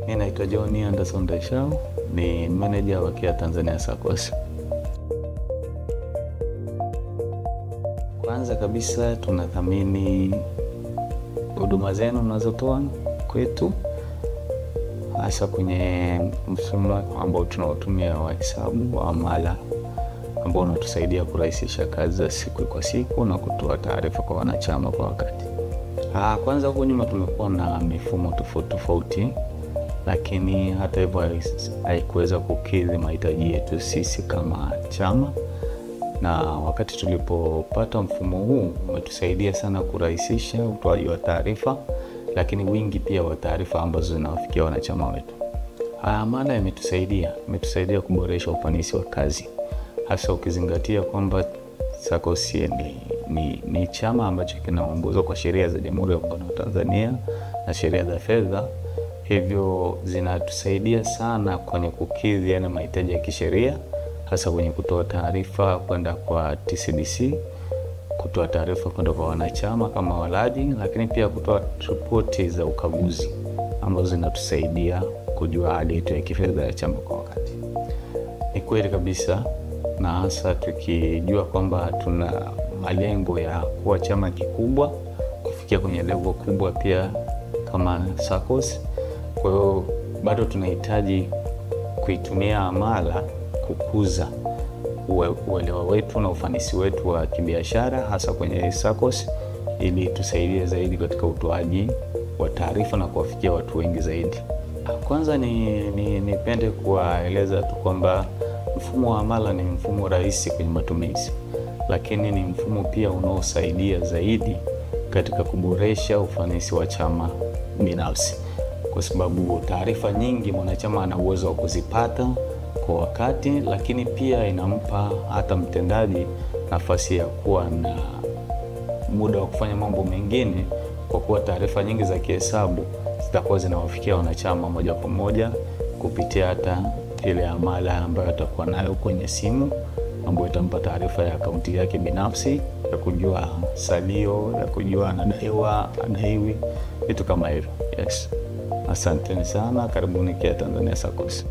Mimi naitwa John Anderson Deshao, ni manager wa Kia Tanzania SACCOS. Kwanza kabisa tunathamini huduma zenu mnazotoa kwetu, hasa kwenye mfumo ambao tunaotumia wa hesabu wa amala, ambao unatusaidia kurahisisha kazi za siku kwa siku na kutoa taarifa kwa wanachama kwa wakati. Kwanza huko nyuma tulikuwa na mifumo tofauti, lakini hata hivyo haikuweza kukidhi mahitaji yetu sisi kama chama, na wakati tulipopata mfumo huu umetusaidia sana kurahisisha utoaji wa taarifa, lakini wingi pia wa taarifa ambazo zinawafikia wanachama wetu. Maana imetusaidia kuboresha ufanisi wa kazi, hasa ukizingatia kwamba SACCOS ni chama ambacho kinaongozwa kwa sheria za Jamhuri ya Muungano wa Tanzania na sheria za fedha. Hivyo zinatusaidia sana kwenye kukidhi yale mahitaji ya kisheria, hasa kwenye kutoa taarifa kwenda kwa TCDC, kutoa taarifa kwenda kwa wanachama kama walaji, lakini pia kutoa ripoti za ukaguzi ambazo zinatusaidia kujua hali yetu ya kifedha ya chama kwa wakati. Ni kweli kabisa, na hasa tukijua kwamba tuna malengo ya kuwa chama kikubwa, kufikia kwenye level kubwa pia kama SACCOS. Kwa hiyo bado tunahitaji kuitumia amala kukuza uelewa wetu na ufanisi wetu wa kibiashara, hasa kwenye SACCOS, ili tusaidie zaidi katika utoaji wa taarifa na kuwafikia watu wengi zaidi. Kwanza nipende kuwaeleza tu kwamba mfumo wa amala ni mfumo rahisi kwenye matumizi, lakini ni mfumo pia unaosaidia zaidi katika kuboresha ufanisi wa chama binafsi, kwa sababu taarifa nyingi mwanachama ana uwezo wa kuzipata kwa wakati, lakini pia inampa hata mtendaji nafasi ya kuwa na muda wa kufanya mambo mengine, kwa kuwa taarifa nyingi za kihesabu zitakuwa zinawafikia wanachama moja kwa moja kupitia hata ile amala ambayo atakuwa nayo kwenye simu, ambayo itampa taarifa ya akaunti yake binafsi, ya kujua salio, ya kujua anadaiwa, anadaiwi, vitu kama hivyo. Yes. Asanteni sana, karibuni Kia Tanzania SACCOS.